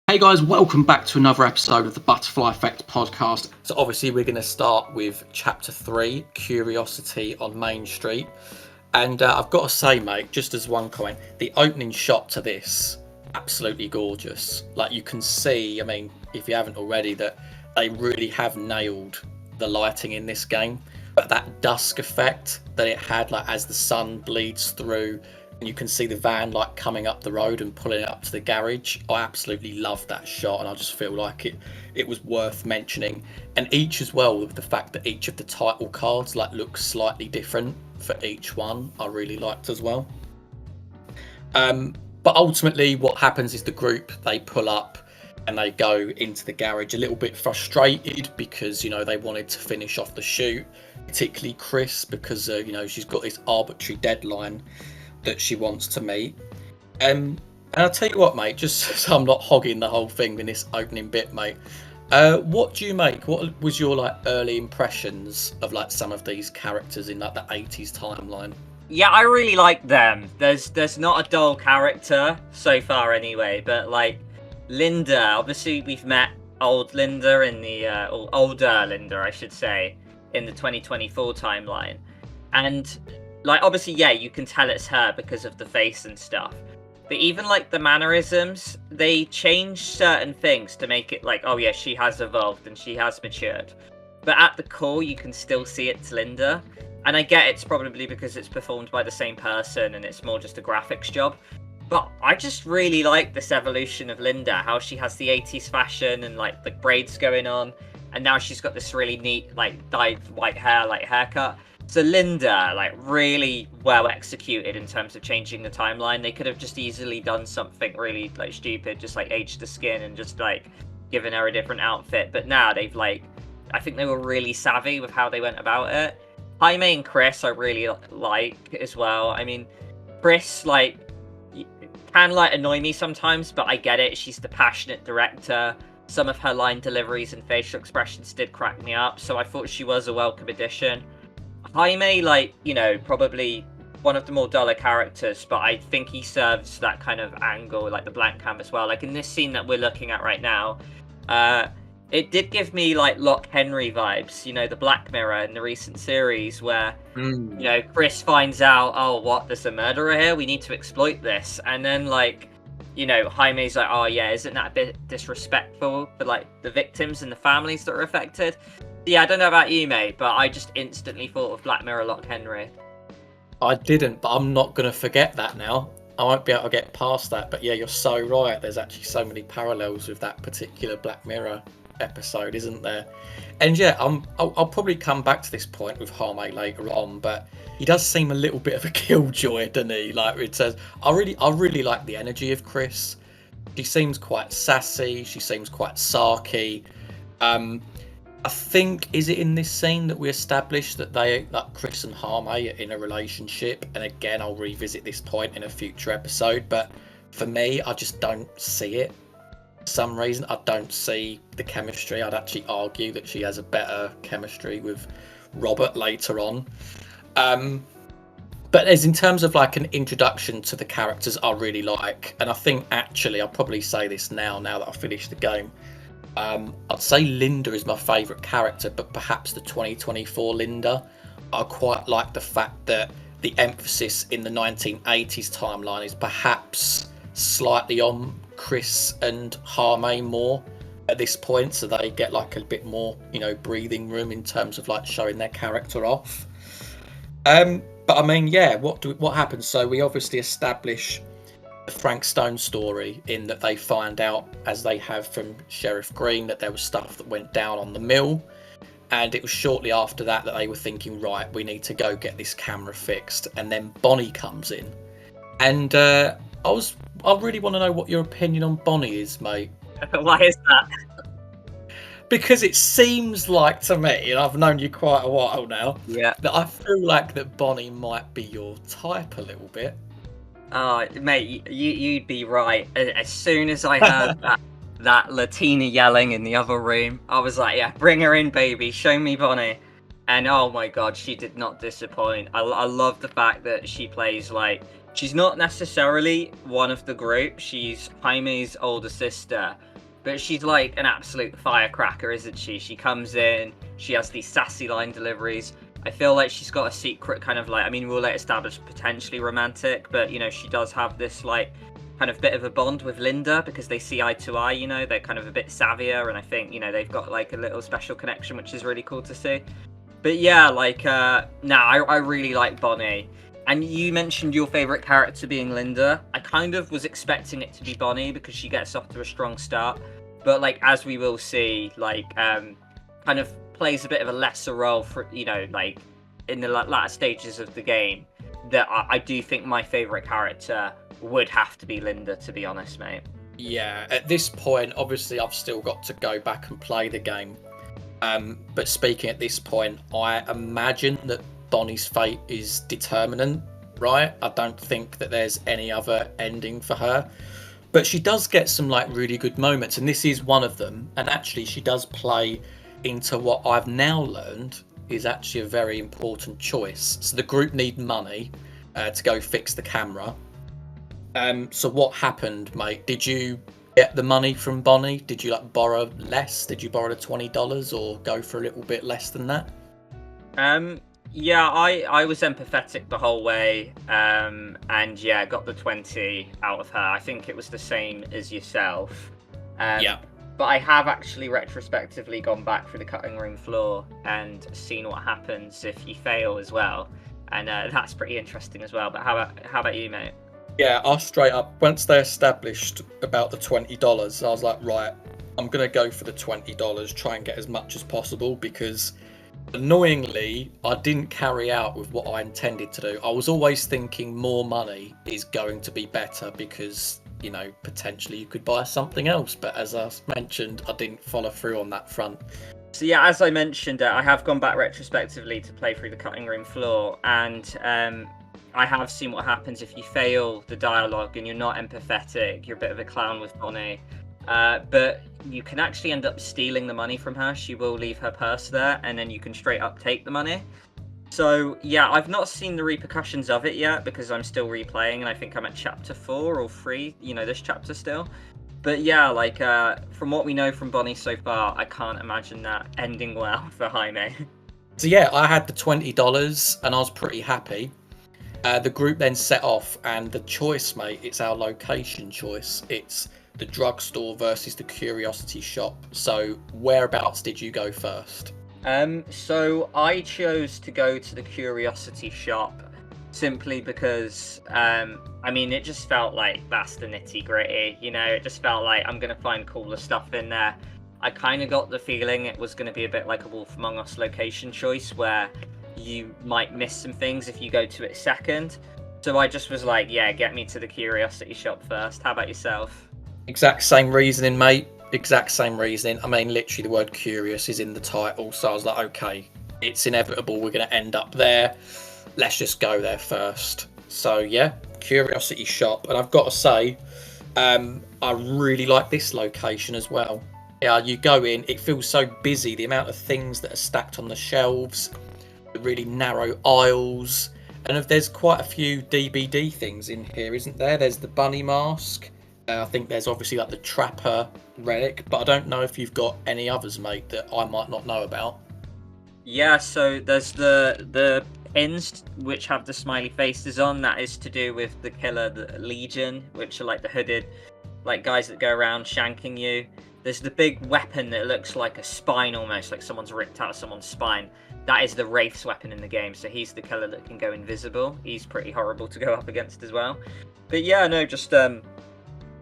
Hey guys, welcome back to another episode of the Butterfly Effect podcast. So obviously we're going to start with Chapter 3, Curiosity on Main Street. And I've got to say, mate, just as one comment, the opening shot to this, absolutely gorgeous. Like you can see, I mean, if you haven't already, that they really have nailed the lighting in this game. But that dusk effect that it had, like as the sun bleeds through, and you can see the van like coming up the road and pulling it up to the garage. I absolutely love that shot, and I just feel like it was worth mentioning. And each as well, with the fact that each of the title cards like looks slightly different for each one, I really liked as well. But ultimately what happens is the group, they pull up and they go into the garage a little bit frustrated because, you know, they wanted to finish off the shoot, particularly Chris, because you know, she's got this arbitrary deadline that she wants to meet. And I'll tell you what, mate, just so I'm not hogging the whole thing in this opening bit, mate, what do you make? What was your like early impressions of like some of these characters in like the 80s timeline? Yeah, I really like them. There's not a dull character so far anyway, but like Linda, obviously we've met old Linda in the or older Linda, I should say, in the 2024 timeline. And like obviously, yeah, you can tell it's her because of the face and stuff. But even like the mannerisms, they change certain things to make it like, oh yeah, she has evolved and she has matured. But at the core, you can still see it's Linda. And I get it's probably because it's performed by the same person and it's more just a graphics job. But I just really like this evolution of Linda, how she has the 80s fashion and like the braids going on. And now she's got this really neat, like dyed white hair, like haircut. So Linda, like really well executed in terms of changing the timeline. They could have just easily done something really like stupid, just like aged the skin and just like given her a different outfit. But now they've like, I think they were really savvy with how they went about it. Jaime and Chris I really like as well. I mean, Chris like can like annoy me sometimes, but I get it. She's the passionate director. Some of her line deliveries and facial expressions did crack me up, so I thought she was a welcome addition. Jaime, like, you know, probably one of the more duller characters, but I think he serves that kind of angle, like the blank canvas well. Like in this scene that we're looking at right now, it did give me like Lock Henry vibes, you know, the Black Mirror in the recent series where, you know, Chris finds out, oh, what, there's a murderer here, we need to exploit this. And then like, you know, Jaime's like, oh yeah, isn't that a bit disrespectful for like the victims and the families that are affected? Yeah, I don't know about you, mate, but I just instantly thought of Black Mirror Lock Henry. I didn't, but I'm not going to forget that now. I won't be able to get past that. But yeah, you're so right. There's actually so many parallels with that particular Black Mirror episode, isn't there? And yeah, I'll probably come back to this point with Jaime later on, but he does seem a little bit of a killjoy, doesn't he? Like it says, I really like the energy of Chris. She seems quite sassy. She seems quite sarky. I think, is it in this scene that we established that Chris and Jaime are in a relationship? And again, I'll revisit this point in a future episode. But for me, I just don't see it. For some reason, I don't see the chemistry. I'd actually argue that she has a better chemistry with Robert later on. But as in terms of like an introduction to the characters I really like, and I think actually I'll probably say this now that I've finished the game. I'd say Linda is my favourite character, but perhaps the 2024 Linda. I quite like the fact that the emphasis in the 1980s timeline is perhaps slightly on Chris and Jaime more at this point, so they get like a bit more, you know, breathing room in terms of like showing their character off. But I mean, yeah, what happens? So we obviously establish the Frank Stone story in that they find out, as they have from Sheriff Green, that there was stuff that went down on the mill, and it was shortly after that they were thinking, right, we need to go get this camera fixed. And then Bonnie comes in, and I really want to know what your opinion on Bonnie is, mate. Why is that? Because it seems like to me, and I've known you quite a while now, Yeah, that I feel like that Bonnie might be your type a little bit. oh mate, you'd be right. As soon as I heard that Latina yelling in the other room, I was like, yeah, bring her in, baby, show me Bonnie. And oh my god, she did not disappoint. I love the fact that she plays like, she's not necessarily one of the group, she's Jaime's older sister, but she's like an absolute firecracker, isn't she? She comes in, she has these sassy line deliveries. I feel like she's got a secret kind of like, I mean, we'll let establish potentially romantic, but you know, she does have this like kind of bit of a bond with Linda because they see eye to eye, you know, they're kind of a bit savvier, and I think, you know, they've got like a little special connection, which is really cool to see. But yeah, like, I really like Bonnie. And you mentioned your favorite character being Linda. I kind of was expecting it to be Bonnie because she gets off to a strong start. But like, as we will see, like, kind of plays a bit of a lesser role for, you know, like in the latter stages of the game. That I do think my favorite character would have to be Linda, to be honest, mate. Yeah, at this point, obviously, I've still got to go back and play the game. But speaking at this point, I imagine that Bonnie's fate is determinant, right? I don't think that there's any other ending for her. But she does get some like really good moments, and this is one of them. And actually, she does play into what I've now learned is actually a very important choice. So the group need money to go fix the camera. So what happened, mate? Did you get the money from Bonnie? Did you like borrow less? Did you borrow the $20 or go for a little bit less than that? Yeah, I was empathetic the whole way, and yeah, got the 20 out of her. I think it was the same as yourself. Yeah. But I have actually retrospectively gone back through the cutting room floor and seen what happens if you fail as well, and that's pretty interesting as well. But how about you, mate? Yeah, I straight up, once they established about the $20, I was like, right, I'm going to go for the $20, try and get as much as possible, because annoyingly, I didn't carry out with what I intended to do. I was always thinking more money is going to be better because, you know, potentially you could buy something else. But as I mentioned, I didn't follow through on that front. So yeah, as I mentioned, I have gone back retrospectively to play through the cutting room floor, and I have seen what happens if you fail the dialogue and you're not empathetic. You're a bit of a clown with Bonnie. But you can actually end up stealing the money from her. She will leave her purse there, and then you can straight up take the money. So yeah, I've not seen the repercussions of it yet because I'm still replaying, and I think I'm at chapter 4 or 3, you know, this chapter still. But yeah, like, from what we know from Bonnie so far, I can't imagine that ending well for Jaime. So yeah, I had the $20 and I was pretty happy. The group then set off, and the choice, mate, it's our location choice. It's the drugstore versus the curiosity shop. So whereabouts did you go first? So I chose to go to the curiosity shop simply because, I mean, it just felt like that's the nitty gritty, you know, it just felt like I'm going to find cooler stuff in there. I kind of got the feeling it was going to be a bit like a Wolf Among Us location choice where you might miss some things if you go to it second. So I just was like, yeah, get me to the curiosity shop first. How about yourself? Exact same reasoning, mate. Exact same reasoning. I mean, literally the word curious is in the title. So I was like, okay, it's inevitable. We're going to end up there. Let's just go there first. So yeah, curiosity shop. And I've got to say, I really like this location as well. Yeah, you go in, it feels so busy. The amount of things that are stacked on the shelves, the really narrow aisles. And there's quite a few DBD things in here, isn't there? There's the bunny mask. I think there's obviously like the trapper relic, but I don't know if you've got any others, mate, that I might not know about. Yeah, so there's the pins which have the smiley faces on. That is to do with the killer, the Legion, which are like the hooded, like guys that go around shanking you. There's the big weapon that looks like a spine, almost like someone's ripped out someone's spine. That is the Wraith's weapon in the game, so he's the killer that can go invisible. He's pretty horrible to go up against as well. But yeah, no, just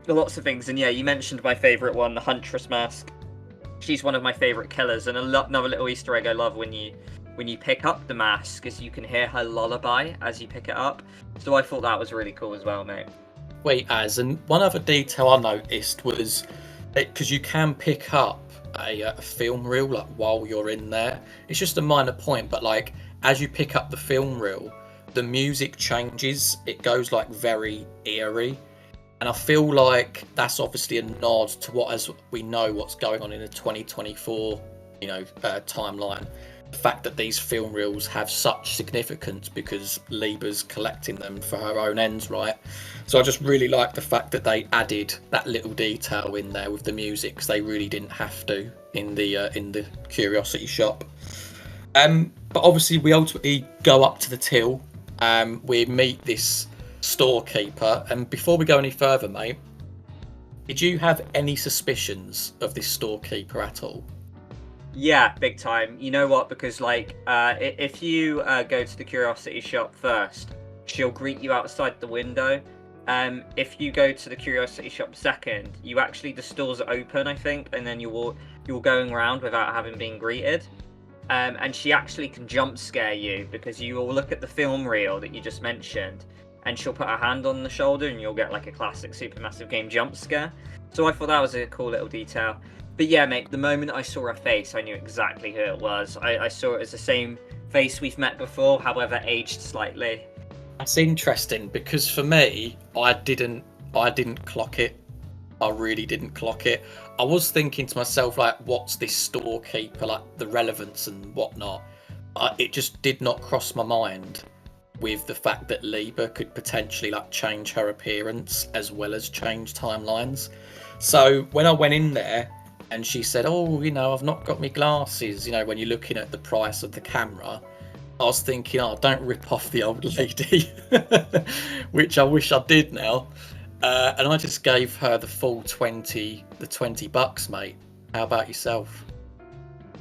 lots of things. And yeah, you mentioned my favourite one, the Huntress mask. She's one of my favourite killers, and another little Easter egg I love when you pick up the mask is you can hear her lullaby as you pick it up. So I thought that was really cool as well, mate. Wait, and one other detail I noticed was because you can pick up a film reel like while you're in there. It's just a minor point, but like as you pick up the film reel, the music changes. It goes like very eerie, and I feel like that's obviously a nod to what, as we know, what's going on in the 2024, you know, timeline. the fact that these film reels have such significance because Lieber's collecting them for her own ends, right? So I just really like the fact that they added that little detail in there with the music, because they really didn't have to in the curiosity shop. But obviously we ultimately go up to the till. We meet this storekeeper, and before we go any further, mate, did you have any suspicions of this storekeeper at all? Yeah, big time. You know what? Because like, if you go to the curiosity shop first, she'll greet you outside the window. If you go to the curiosity shop second, the stores are open, I think, and then you're going around without having been greeted. And she actually can jump scare you because you will look at the film reel that you just mentioned, and she'll put her hand on the shoulder, and you'll get like a classic Supermassive Game jump scare. So I thought that was a cool little detail. But yeah, mate, the moment I saw her face, I knew exactly who it was. I saw it as the same face we've met before, however aged slightly. That's interesting, because for me, I didn't clock it. I really didn't clock it. I was thinking to myself, like, what's this storekeeper, like the relevance and whatnot. It just did not cross my mind with the fact that Lieber could potentially like change her appearance as well as change timelines. So when I went in there and she said, "Oh, I've not got my glasses," when you're looking at the price of the camera, I was thinking, "Oh, don't rip off the old lady," which I wish I did now. And I just gave her the full $20, mate. How about yourself?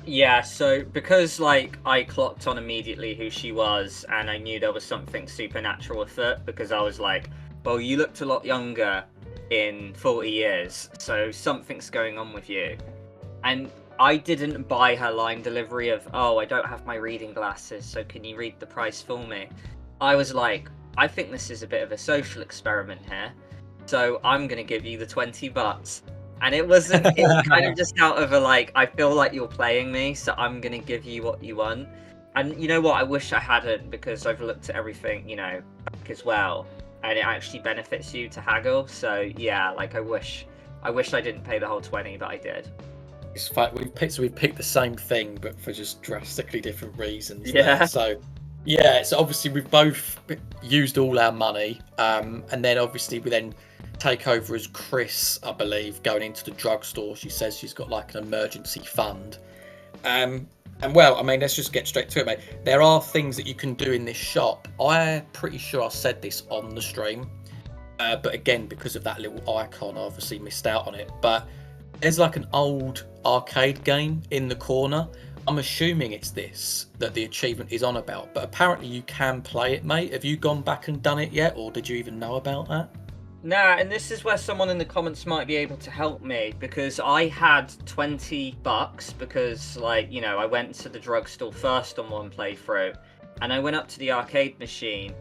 Yeah, so because like I clocked on immediately who she was, and I knew there was something supernatural afoot, because I was like, well, you looked a lot younger in 40 years, so something's going on with you. And I didn't buy her line delivery of, "Oh, I don't have my reading glasses, so can you read the price for me?" I was like, I think this is a bit of a social experiment here, so I'm gonna give you the $20. And it was kind of just out of a like, I feel like you're playing me, so I'm gonna give you what you want. And you know what? I wish I hadn't, because I've looked at everything, back as well, and it actually benefits you to haggle. So yeah, like I wish I didn't pay the whole 20, but I did. It's fact we've picked the same thing, but for just drastically different reasons. Yeah. There. So yeah, so obviously we've both used all our money, and then obviously we then take over as Chris, I believe, going into the drugstore. She says she's got like an emergency fund. And well, I mean, let's just get straight to it, mate. There are things that you can do in this shop. I'm pretty sure I said this on the stream, but again, because of that little icon, I obviously missed out on it. But there's like an old arcade game in the corner. I'm assuming it's this that the achievement is on about, but apparently you can play it, mate. Have you gone back and done it yet, or did you even know about that? Nah, and this is where someone in the comments might be able to help me, because I had $20 because, like, I went to the drugstore first on one playthrough, and I went up to the arcade machine,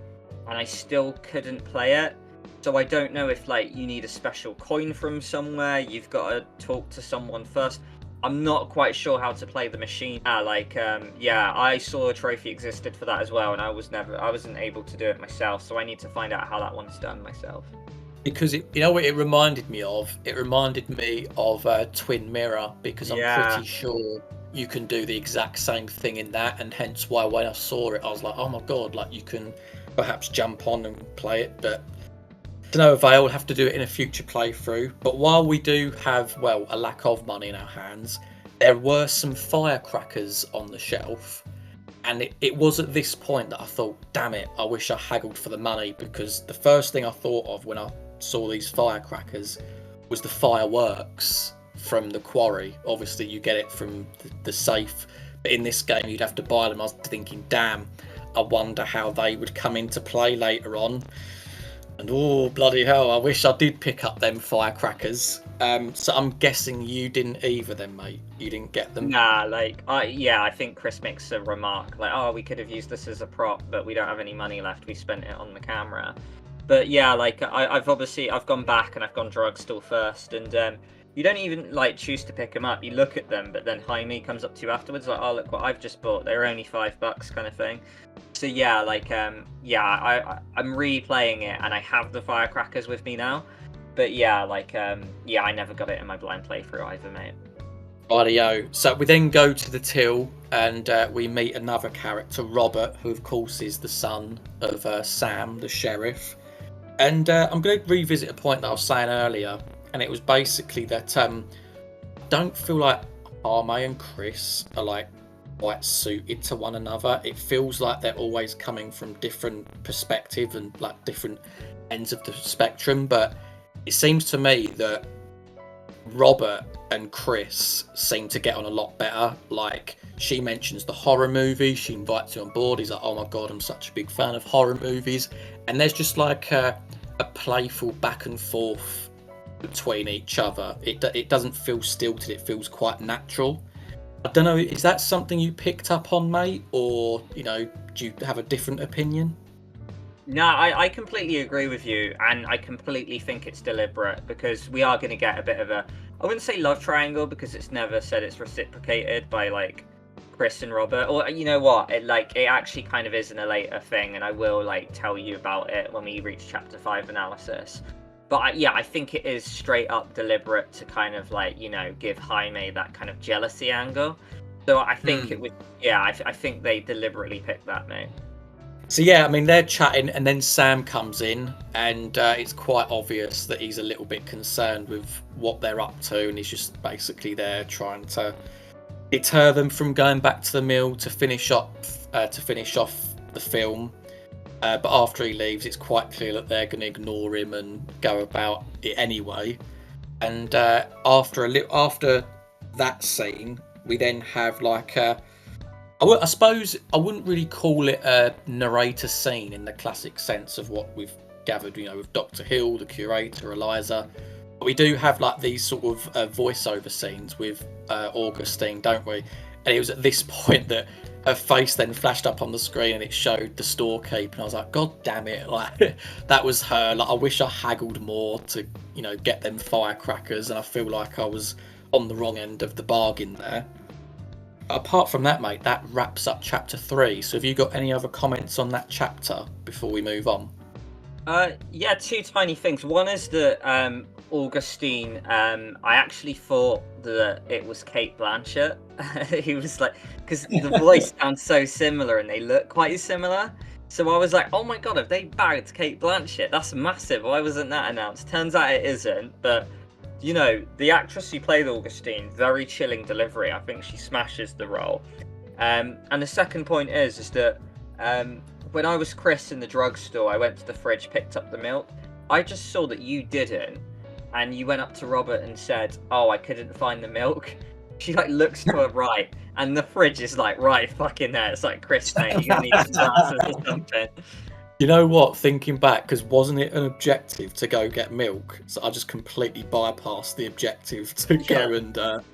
and I still couldn't play it. So I don't know if, like, you need a special coin from somewhere, you've got to talk to someone first. I'm not quite sure how to play the machine. Yeah, I saw a trophy existed for that as well, and I wasn't able to do it myself, so I need to find out how that one's done myself. Because you know what it reminded me of? It reminded me of Twin Mirror, because I'm pretty sure you can do the exact same thing in that, and hence why when I saw it, I was like, oh my god, like you can perhaps jump on and play it, but to no avail. We'll have to do it in a future playthrough. But while we do have, well, a lack of money in our hands, there were some firecrackers on the shelf. And it was at this point that I thought, damn it, I wish I haggled for the money, because the first thing I thought of when I saw these firecrackers was the fireworks from the quarry. Obviously, you get it from the safe, but in this game, you'd have to buy them. I was thinking, damn, I wonder how they would come into play later on. And oh, bloody hell, I wish I did pick up them firecrackers. So I'm guessing you didn't either then, mate. You didn't get them. Nah, like, I think Chris makes a remark, like, oh, we could have used this as a prop, but we don't have any money left, we spent it on the camera. But yeah, like, I've gone back and I've gone drugstore first, and you don't even, like, choose to pick them up. You look at them, but then Jaime comes up to you afterwards, like, oh, look what I've just bought. They're only $5 kind of thing. So yeah, like, yeah, I'm replaying it, and I have the firecrackers with me now. But yeah, like, yeah, I never got it in my blind playthrough either, mate. Rightio. So we then go to the till and we meet another character, Robert, who of course is the son of Sam, the sheriff. And I'm going to revisit a point that I was saying earlier, and it was basically that I don't feel like Arme and Chris are like quite suited to one another. It feels like they're always coming from different perspectives and like different ends of the spectrum, but it seems to me that Robert and Chris seem to get on a lot better. Like, she mentions the horror movie, she invites him on board, he's like, oh my god, I'm such a big fan of horror movies, and there's just like a playful back and forth between each other. It doesn't feel stilted, it feels quite natural. I don't know, is that something you picked up on, mate, or, you know, do you have a different opinion? No, I completely agree with you, and I completely think it's deliberate, because we are going to get a bit of a, I wouldn't say love triangle, because it's never said it's reciprocated by like Chris and Robert, or you know what, it actually kind of is in a later thing, and I will like tell you about it when we reach chapter 5 analysis. But yeah, I think it is straight up deliberate to kind of like, you know, give Jaime that kind of jealousy angle. So I think it was, yeah, I think they deliberately picked that, mate. So yeah, I mean, they're chatting, and then Sam comes in, and it's quite obvious that he's a little bit concerned with what they're up to, and he's just basically there trying to deter them from going back to the mill to finish off the film. But after he leaves, it's quite clear that they're going to ignore him and go about it anyway. And after that scene, we then have like I suppose I wouldn't really call it a narrator scene in the classic sense of what we've gathered, you know, with Dr. Hill, the curator, Eliza. But we do have like these sort of voiceover scenes with Augustine, don't we? And it was at this point that her face then flashed up on the screen and it showed the storekeeper, and I was like, God damn it, like that was her. Like, I wish I haggled more to, you know, get them firecrackers, and I feel like I was on the wrong end of the bargain there. Apart from that, mate, that wraps up chapter 3. So have you got any other comments on that chapter before we move on? Yeah, two tiny things. One is that Augustine, I actually thought that it was Kate Blanchett. He was like, because the voice sounds so similar and they look quite similar. So I was like, oh my god, have they bagged Kate Blanchett? That's massive. Why wasn't that announced? Turns out it isn't, but you know, the actress who played Augustine, very chilling delivery. I think she smashes the role. And the second point is that when I was Chris in the drugstore, I went to the fridge, picked up the milk. I just saw that you didn't, and you went up to Robert and said, "Oh, I couldn't find the milk." She like looks to her right, and the fridge is like right fucking there. It's like, Chris, mate, you're gonna need some glasses or something. You know what? Thinking back, because wasn't it an objective to go get milk? So I just completely bypassed the objective to go and to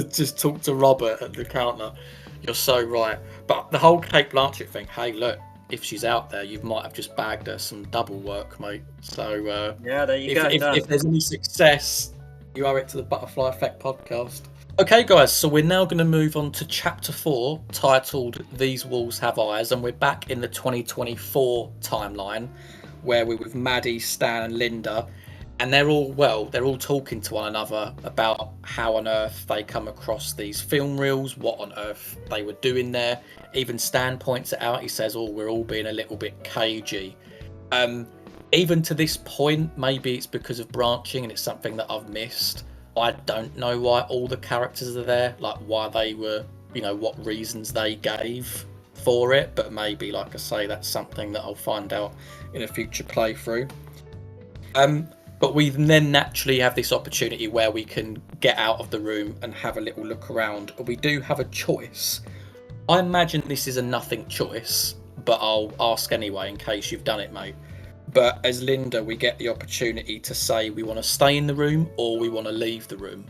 just talk to Robert at the counter. You're so right. But the whole Kate Blanchett thing. Hey, look, if she's out there, you might have just bagged her some double work, mate. So yeah, there you go. If there's any success, you owe it to the Butterfly Effect podcast. Okay, guys, so we're now going to move on to chapter 4, titled These Walls Have Eyes, and we're back in the 2024 timeline, where we're with Maddie, Stan, and Linda, and they're all talking to one another about how on earth they come across these film reels, what on earth they were doing there. Even Stan points it out. He says, oh, we're all being a little bit cagey. Even to this point, maybe it's because of branching and it's something that I've missed. I don't know why all the characters are there, like why they were, you know, what reasons they gave for it, but maybe, like I say, that's something that I'll find out in a future playthrough. But we then naturally have this opportunity where we can get out of the room and have a little look around. We do have a choice. I imagine this is a nothing choice, but I'll ask anyway in case you've done it, mate. But as Linda, we get the opportunity to say we want to stay in the room or we want to leave the room.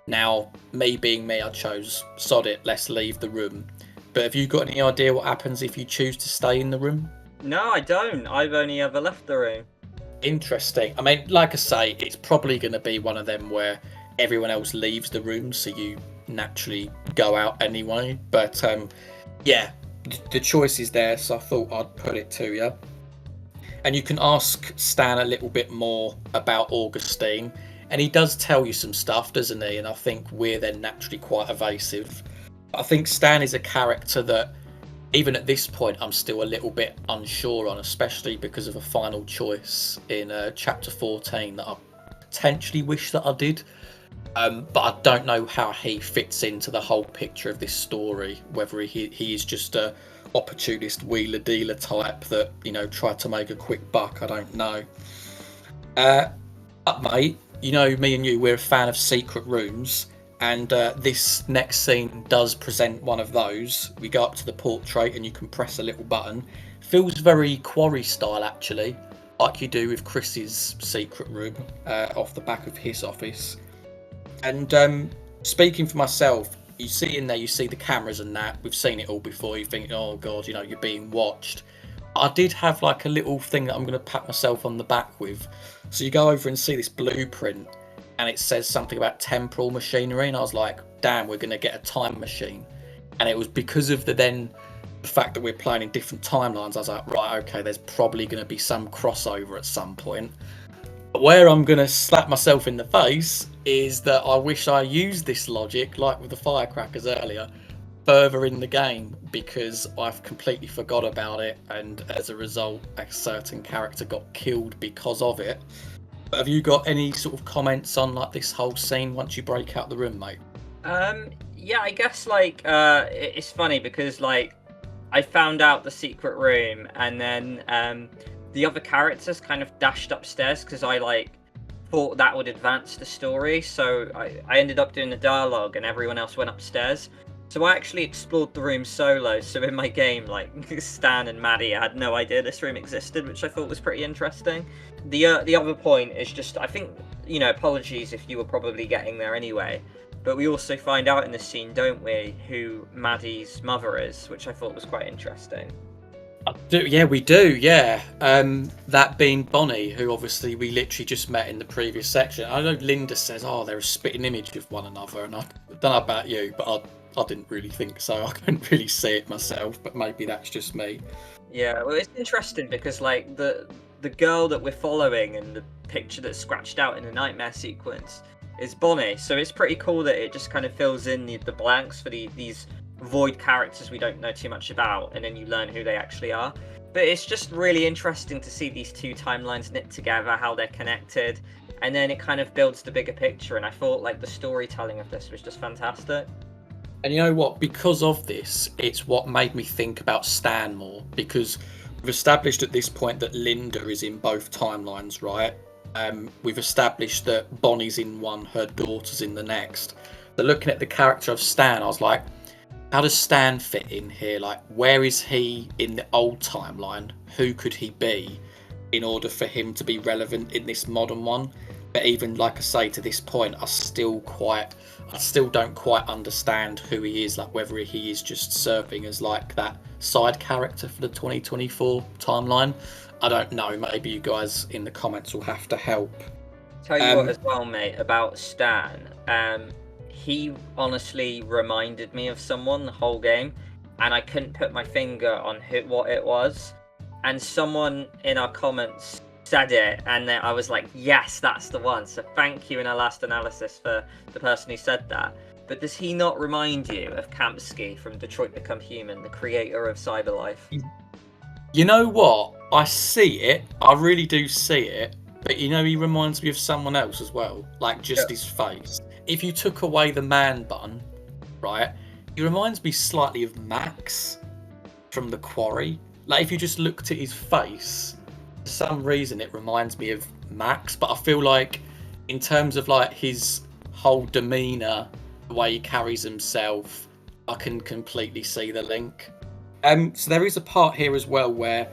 Now, me being me, I chose, sod it, let's leave the room. But have you got any idea what happens if you choose to stay in the room? No, I don't. I've only ever left the room. Interesting. I mean, like I say, it's probably going to be one of them where everyone else leaves the room, so you naturally go out anyway. But yeah, the choice is there, so I thought I'd put it to you. And you can ask Stan a little bit more about Augustine. And he does tell you some stuff, doesn't he? And I think we're then naturally quite evasive. I think Stan is a character that, even at this point, I'm still a little bit unsure on, especially because of a final choice in chapter 14 that I potentially wish that I did. But I don't know how he fits into the whole picture of this story, whether he is just a opportunist wheeler dealer type that, you know, tried to make a quick buck. I don't know. But mate, you know, me and you, we're a fan of secret rooms, and this next scene does present one of those. We go up to the portrait and you can press a little button. Feels very Quarry style, actually, like you do with Chris's secret room off the back of his office. And speaking for myself, you see in there, you see the cameras and that. We've seen it all before. You think, oh God, you know, you're being watched. I did have like a little thing that I'm going to pat myself on the back with. So you go over and see this blueprint and it says something about temporal machinery. And I was like, damn, we're going to get a time machine. And it was because of the fact that we're playing in different timelines. I was like, right, okay, there's probably going to be some crossover at some point. But where I'm going to slap myself in the face is that I wish I used this logic, like with the firecrackers earlier, further in the game, because I've completely forgot about it, and as a result, a certain character got killed because of it. But have you got any sort of comments on like this whole scene once you break out the room, mate? Yeah, I guess like it's funny because like I found out the secret room, and then the other characters kind of dashed upstairs because I like thought that would advance the story. So I ended up doing the dialogue, and everyone else went upstairs. So I actually explored the room solo. So in my game, like Stan and Maddie, I had no idea this room existed, which I thought was pretty interesting. The other point is just, I think, you know, apologies if you were probably getting there anyway, but we also find out in this scene, don't we, who Maddie's mother is, which I thought was quite interesting. Yeah, we do, yeah. That being Bonnie, who obviously we literally just met in the previous section. I know Linda says, oh, they're a spitting image of one another, and I don't know about you, but I didn't really think so. I couldn't really see it myself, but maybe that's just me. Yeah, well, it's interesting because like the girl that we're following and the picture that's scratched out in the nightmare sequence is Bonnie. So it's pretty cool that it just kind of fills in the blanks for these void characters we don't know too much about, and then you learn who they actually are. But it's just really interesting to see these two timelines knit together, how they're connected, and then it kind of builds the bigger picture. And I thought like the storytelling of this was just fantastic. And you know what? Because of this, it's what made me think about Stan more, because we've established at this point that Linda is in both timelines, right? We've established that Bonnie's in one, her daughter's in the next. But looking at the character of Stan, I was like, how does Stan fit in here? Like, where is he in the old timeline? Who could he be in order for him to be relevant in this modern one? But even, like I say, to this point, I still don't quite understand who he is, like whether he is just serving as like that side character for the 2024 timeline. I don't know, maybe you guys in the comments will have to help. Tell you what as well, mate, about Stan, he honestly reminded me of someone the whole game, and I couldn't put my finger on what it was, and someone in our comments said it, and then I was like, yes, that's the one. So thank you in our last analysis for the person who said that. But does he not remind you of Kamsky from Detroit Become Human, the creator of Cyberlife? You know what? I see it. I really do see it. But you know, he reminds me of someone else as well. Like just his face. If you took away the man bun, right, he reminds me slightly of Max from The Quarry. Like if you just looked at his face, for some reason it reminds me of Max, but I feel like in terms of like his whole demeanour, the way he carries himself, I can completely see the link. So there is a part here as well where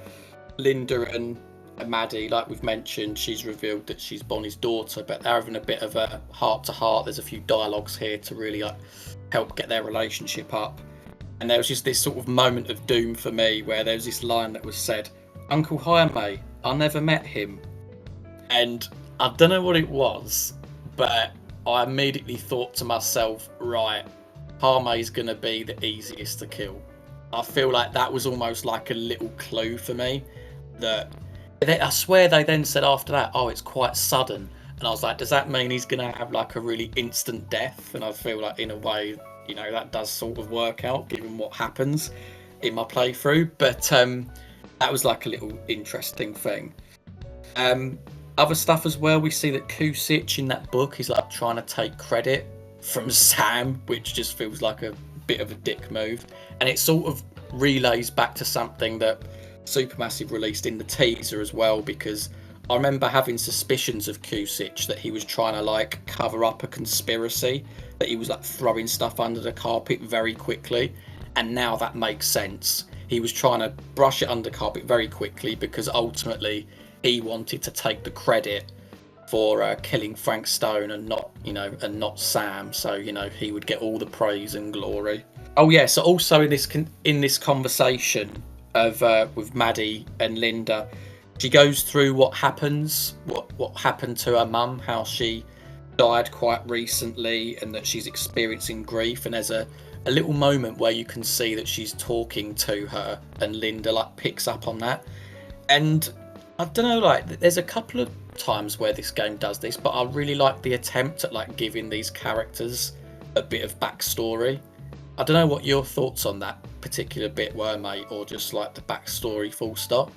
Linda and Maddie, like we've mentioned, she's revealed that she's Bonnie's daughter, but they're having a bit of a heart-to-heart. There's a few dialogues here to really help get their relationship up. And there was just this sort of moment of doom for me where there was this line that was said, Uncle Jaime, I never met him. And I don't know what it was, but I immediately thought to myself, right, Jaime's going to be the easiest to kill. I feel like that was almost like a little clue for me that I swear they then said after that, oh, it's quite sudden. and I was like, does that mean he's gonna have like a really instant death? And I feel like in a way, you know, that does sort of work out given what happens in my playthrough. But that was like a little interesting thing. Other stuff as well, we see that Kusich in that book is like trying to take credit from Sam, which just feels like a bit of a dick move. And it sort of relays back to something that Supermassive released in the teaser as well, because I remember having suspicions of Kusich that he was trying to like cover up a conspiracy, that he was like throwing stuff under the carpet very quickly, and now that makes sense. He was trying to brush it under carpet very quickly because ultimately he wanted to take the credit for killing Frank Stone and not Sam. So he would get all the praise and glory. Oh yeah. So also in this conversation of with Maddie and Linda, she goes through what happened to her mum, how she died quite recently, and that she's experiencing grief. And there's a little moment where you can see that she's talking to her, and Linda like picks up on that. And I don't know, like there's a couple of times where this game does this, but I really like the attempt at like giving these characters a bit of backstory. I don't know what your thoughts on that particular bit were, mate, or just like the backstory full stop.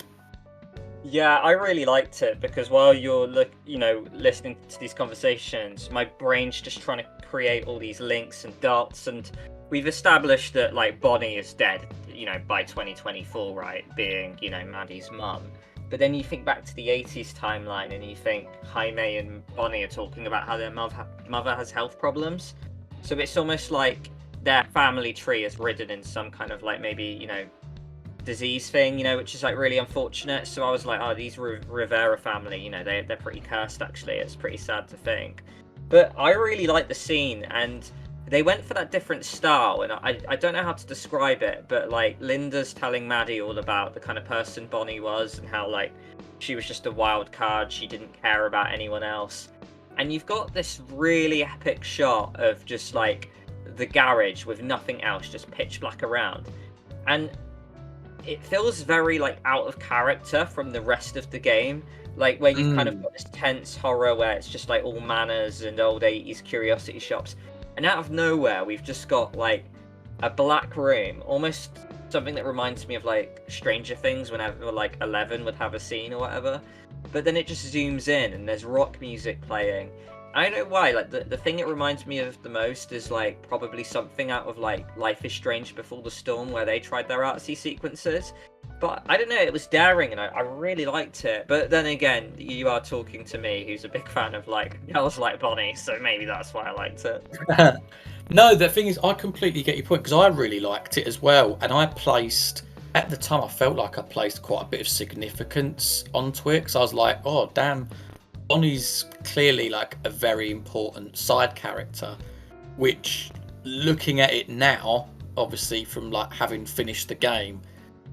Yeah, I really liked it because while you're listening to these conversations, my brain's just trying to create all these links and dots, and we've established that like Bonnie is dead, by 2024, right? Being, Maddie's mum. But then you think back to the 80s timeline and you think Jaime and Bonnie are talking about how their mother has health problems. So it's almost like their family tree is ridden in some kind of like maybe, disease thing, which is like really unfortunate. So I was like, oh, these Rivera family, they're pretty cursed actually. It's pretty sad to think. But I really like the scene, and they went for that different style, and I don't know how to describe it, but like Linda's telling Maddie all about the kind of person Bonnie was and how like she was just a wild card, she didn't care about anyone else. And you've got this really epic shot of just like the garage with nothing else, just pitch black around. And it feels very like out of character from the rest of the game, like where you've kind of got this tense horror where it's just like all manners and old 80s curiosity shops. And out of nowhere, we've just got like a black room, almost something that reminds me of like Stranger Things whenever like 11 would have a scene or whatever. But then it just zooms in and there's rock music playing. I don't know why, like the thing it reminds me of the most is like probably something out of like Life is Strange Before the Storm, where they tried their artsy sequences. But I don't know, it was daring and I really liked it. But then again, you are talking to me, who's a big fan of like girls like Bonnie, so maybe that's why I liked it. No, the thing is, I completely get your point, because I really liked it as well. And at the time, I felt like I placed quite a bit of significance onto it, because I was like, oh, damn, Bonnie's clearly like a very important side character, which, looking at it now, obviously from like having finished the game,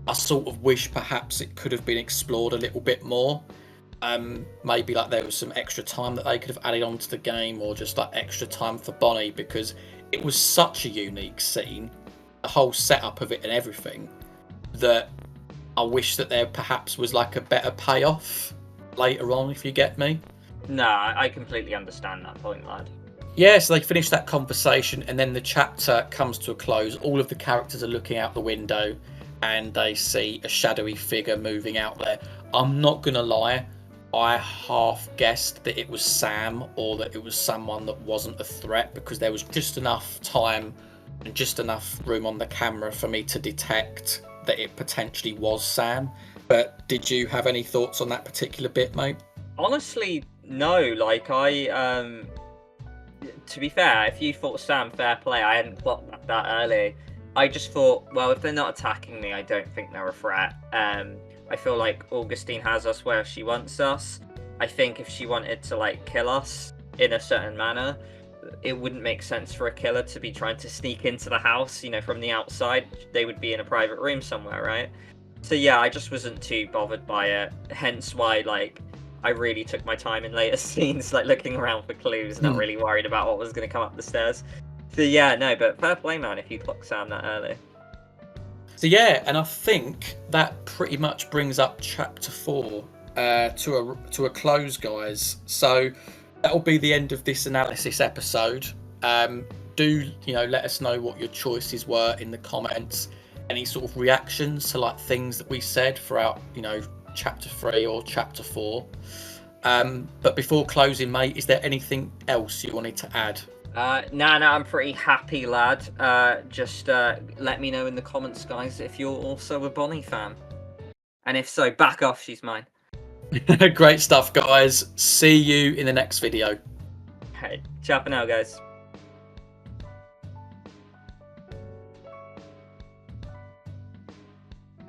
I sort of wish perhaps it could have been explored a little bit more. Maybe like there was some extra time that they could have added onto the game, or just like extra time for Bonnie, because it was such a unique scene, the whole setup of it and everything, that I wish that there perhaps was like a better payoff later on, if you get me. No, I completely understand that point, lad. Yeah, so they finish that conversation and then the chapter comes to a close. All of the characters are looking out the window and they see a shadowy figure moving out there. I'm not going to lie, I half guessed that it was Sam, or that it was someone that wasn't a threat, because there was just enough time and just enough room on the camera for me to detect that it potentially was Sam. But did you have any thoughts on that particular bit, mate? Honestly, no. Like, to be fair, if you thought Sam, fair play, I hadn't clocked that early. I just thought, well, if they're not attacking me, I don't think they're a threat. I feel like Augustine has us where she wants us. I think if she wanted to, like, kill us in a certain manner, it wouldn't make sense for a killer to be trying to sneak into the house, from the outside. They would be in a private room somewhere, right? So yeah, I just wasn't too bothered by it. Hence why, like, I really took my time in later scenes, like looking around for clues, not really worried about what was going to come up the stairs. So yeah, no, but fair play, man, if you clocked Sam that early. So yeah, and I think that pretty much brings up chapter 4 to a close, guys. So that'll be the end of this analysis episode. Do let us know what your choices were in the comments. Any sort of reactions to like things that we said throughout chapter 3 or chapter 4. But before closing, mate, is there anything else you wanted to add? No, I'm pretty happy, lad. Just let me know in the comments, guys, if you're also a Bonnie fan. And if so, back off, she's mine. Great stuff, guys. See you in the next video. Hey, ciao for now, guys.